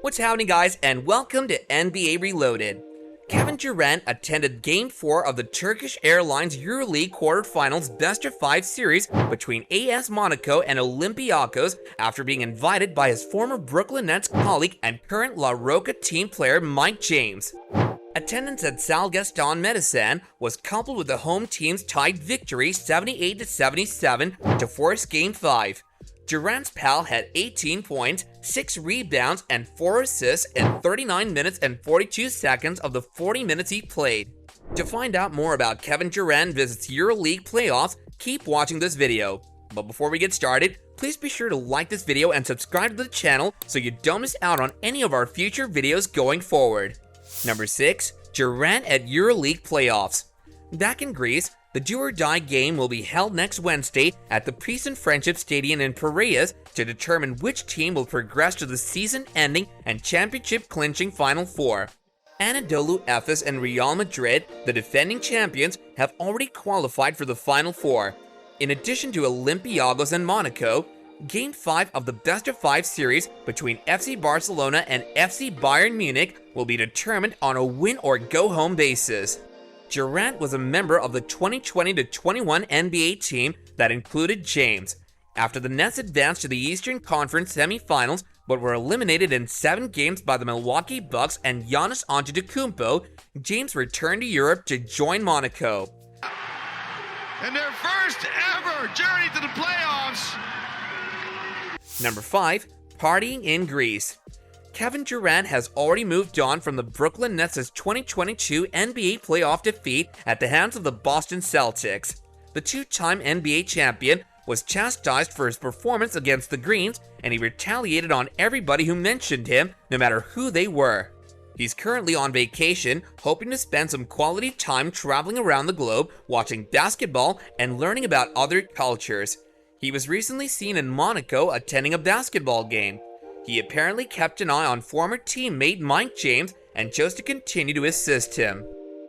What's happening, guys, and welcome to NBA Reloaded. Kevin Durant attended Game 4 of the Turkish Airlines EuroLeague quarterfinals best-of-5 series between AS Monaco and Olympiacos after being invited by his former Brooklyn Nets colleague and current La Roca team player Mike James. Attendance at Salle Gaston Médecin was coupled with the home team's tied victory 78-77 to force Game 5. Durant's pal had 18 points, 6 rebounds, and 4 assists in 39 minutes and 42 seconds of the 40 minutes he played. To find out more about Kevin Durant visits EuroLeague playoffs, keep watching this video. But before we get started, please be sure to like this video and subscribe to the channel so you don't miss out on any of our future videos going forward. Number 6. Durant at EuroLeague playoffs. Back in Greece, the do-or-die game will be held next Wednesday at the Peace and Friendship Stadium in Piraeus to determine which team will progress to the season-ending and championship-clinching Final Four. Anadolu Efes and Real Madrid, the defending champions, have already qualified for the Final Four. In addition to Olympiacos and Monaco, Game 5 of the best-of-5 series between FC Barcelona and FC Bayern Munich will be determined on a win-or-go-home basis. Durant was a member of the 2020-21 NBA team that included James. After the Nets advanced to the Eastern Conference semifinals but were eliminated in 7 games by the Milwaukee Bucks and Giannis Antetokounmpo, James returned to Europe to join Monaco. And their first ever journey to the playoffs. Number 5. Partying in Greece. Kevin Durant has already moved on from the Brooklyn Nets' 2022 NBA playoff defeat at the hands of the Boston Celtics. The two-time NBA champion was chastised for his performance against the Greens, and he retaliated on everybody who mentioned him, no matter who they were. He's currently on vacation, hoping to spend some quality time traveling around the globe, watching basketball, and learning about other cultures. He was recently seen in Monaco attending a basketball game. He apparently kept an eye on former teammate Mike James and chose to continue to assist him.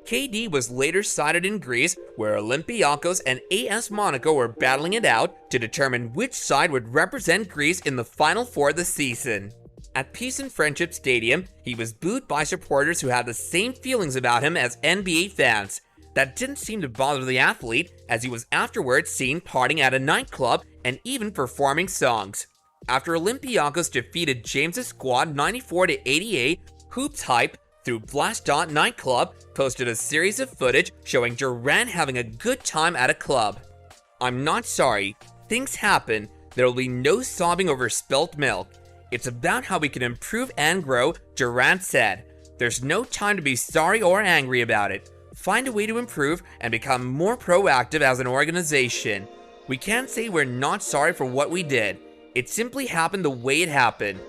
KD was later sighted in Greece, where Olympiacos and AS Monaco were battling it out to determine which side would represent Greece in the Final Four of the season. At Peace and Friendship Stadium, he was booed by supporters who had the same feelings about him as NBA fans. That didn't seem to bother the athlete, as he was afterwards seen partying at a nightclub and even performing songs. After Olympiacos defeated James' squad 94-88, Hoops Hype, through Blast nightclub, posted a series of footage showing Durant having a good time at a club. "I'm not sorry. Things happen. There will be no sobbing over spilt milk. It's about how we can improve and grow," Durant said. "There's no time to be sorry or angry about it. Find a way to improve and become more proactive as an organization. We can't say we're not sorry for what we did. It simply happened the way it happened."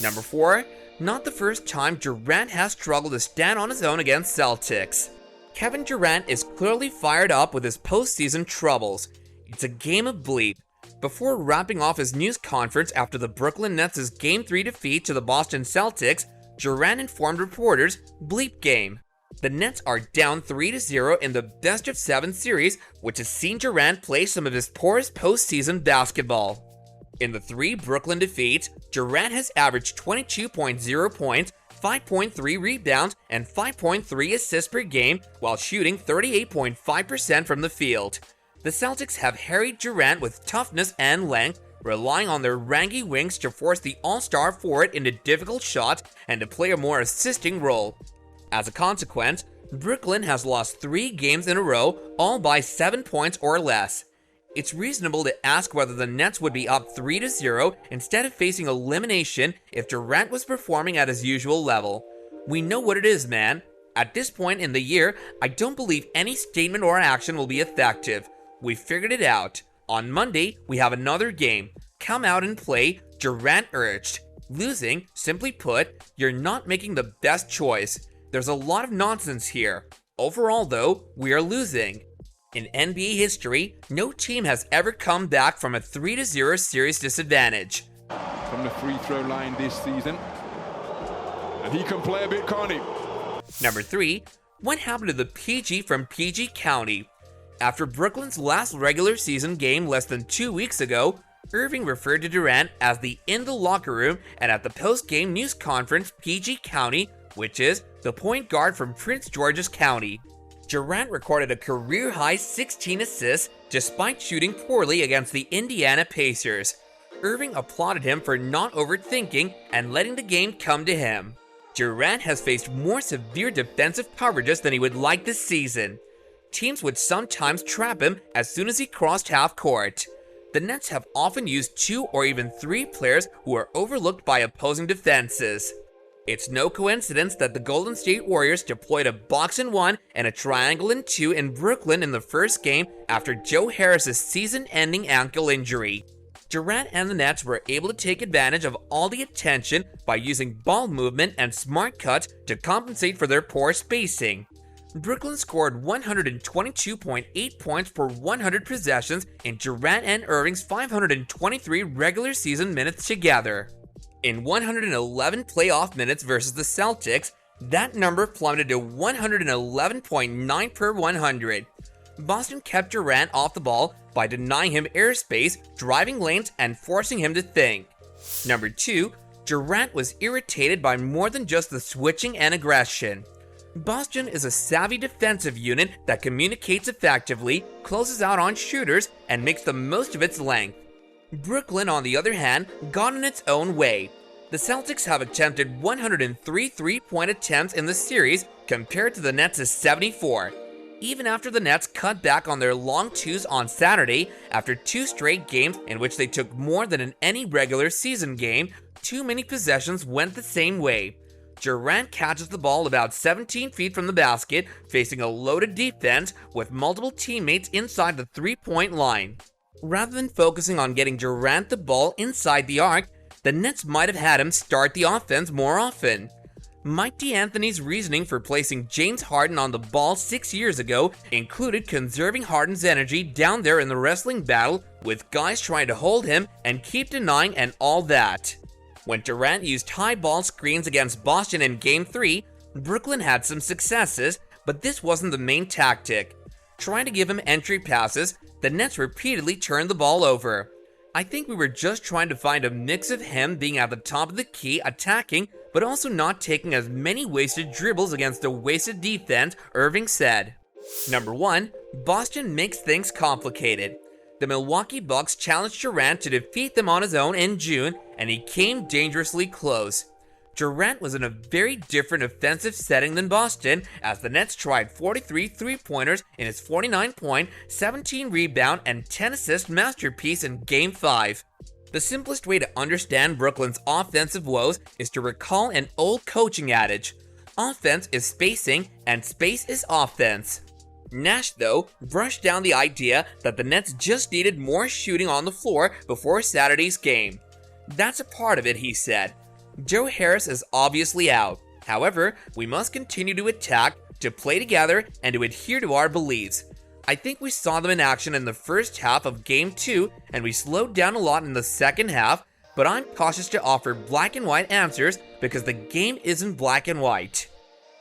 Number 4. Not the first time Durant has struggled to stand on his own against Celtics. Kevin Durant is clearly fired up with his postseason troubles. It's a game of bleep. Before wrapping off his news conference after the Brooklyn Nets' Game 3 defeat to the Boston Celtics, Durant informed reporters, "Bleep game. The Nets are down 3-0 in the best-of-7 series, which has seen Durant play some of his poorest postseason basketball. In the 3 Brooklyn defeats, Durant has averaged 22.0 points, 5.3 rebounds, and 5.3 assists per game, while shooting 38.5% from the field. The Celtics have harried Durant with toughness and length, relying on their rangy wings to force the all-star forward into difficult shots and to play a more assisting role. As a consequence, Brooklyn has lost 3 games in a row, all by 7 points or less. It's reasonable to ask whether the Nets would be up 3-0 instead of facing elimination if Durant was performing at his usual level. We know what it is, man. At this point in the year, I don't believe any statement or action will be effective. We figured it out. On Monday, we have another game. Come out and play," Durant urged. "Losing, simply put, you're not making the best choice. There's a lot of nonsense here. Overall, though, we are losing." In NBA history, no team has ever come back from a 3-0 series disadvantage. From the free throw line this season. And he can play a bit, can't he? Number 3, what happened to the PG from PG County? After Brooklyn's last regular season game less than 2 weeks ago, Irving referred to Durant as the in the locker room and at the post-game news conference PG County, which is the point guard from Prince George's County. Durant recorded a career-high 16 assists despite shooting poorly against the Indiana Pacers. Irving applauded him for not overthinking and letting the game come to him. Durant has faced more severe defensive coverages than he would like this season. Teams would sometimes trap him as soon as he crossed half court. The Nets have often used 2 or even 3 players who are overlooked by opposing defenses. It's no coincidence that the Golden State Warriors deployed a box-and-1 and a triangle-and-2 in Brooklyn in the first game after Joe Harris's season-ending ankle injury. Durant and the Nets were able to take advantage of all the attention by using ball movement and smart cuts to compensate for their poor spacing. Brooklyn scored 122.8 points per 100 possessions in Durant and Irving's 523 regular season minutes together. In 111 playoff minutes versus the Celtics, that number plummeted to 111.9 per 100. Boston kept Durant off the ball by denying him airspace, driving lanes, and forcing him to think. Number 2, Durant was irritated by more than just the switching and aggression. Boston is a savvy defensive unit that communicates effectively, closes out on shooters, and makes the most of its length. Brooklyn, on the other hand, got in its own way. The Celtics have attempted 103 three-point attempts in the series compared to the Nets' 74. Even after the Nets cut back on their long twos on Saturday, after 2 straight games in which they took more than in any regular season game, too many possessions went the same way. Durant catches the ball about 17 feet from the basket, facing a loaded defense with multiple teammates inside the 3-point line. Rather than focusing on getting Durant the ball inside the arc, the Nets might have had him start the offense more often. Mike D'Antoni's reasoning for placing James Harden on the ball 6 years ago included conserving Harden's energy down there in the wrestling battle, with guys trying to hold him and keep denying and all that. When Durant used high ball screens against Boston in Game 3, Brooklyn had some successes, but this wasn't the main tactic. Trying to give him entry passes, the Nets repeatedly turned the ball over. I think we were just trying to find a mix of him being at the top of the key attacking, but also not taking as many wasted dribbles against a wasted defense, Irving said. Number 1, Boston makes things complicated. The Milwaukee Bucks challenged Durant to defeat them on his own in June, and he came dangerously close. Durant was in a very different offensive setting than Boston, as the Nets tried 43 three-pointers in his 49-point, 17-rebound, and 10-assist masterpiece in Game 5. The simplest way to understand Brooklyn's offensive woes is to recall an old coaching adage: offense is spacing, and space is offense. Nash, though, brushed down the idea that the Nets just needed more shooting on the floor before Saturday's game. That's a part of it, he said. Joe Harris is obviously out. However, we must continue to attack, to play together, and to adhere to our beliefs. I think we saw them in action in the first half of Game 2, and we slowed down a lot in the second half, but I'm cautious to offer black and white answers because the game isn't black and white.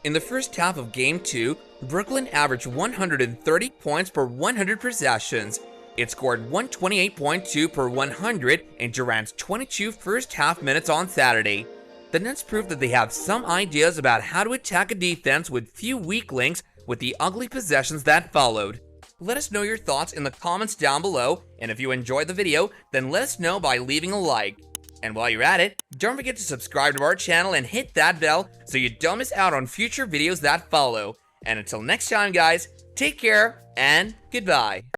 In the first half of Game 2, Brooklyn averaged 130 points per 100 possessions. It scored 128.2 per 100 in Durant's 22 first-half minutes on Saturday. The Nets proved that they have some ideas about how to attack a defense with few weak links with the ugly possessions that followed. Let us know your thoughts in the comments down below, and if you enjoyed the video, then let us know by leaving a like. And while you're at it, don't forget to subscribe to our channel and hit that bell so you don't miss out on future videos that follow. And until next time, guys, take care and goodbye.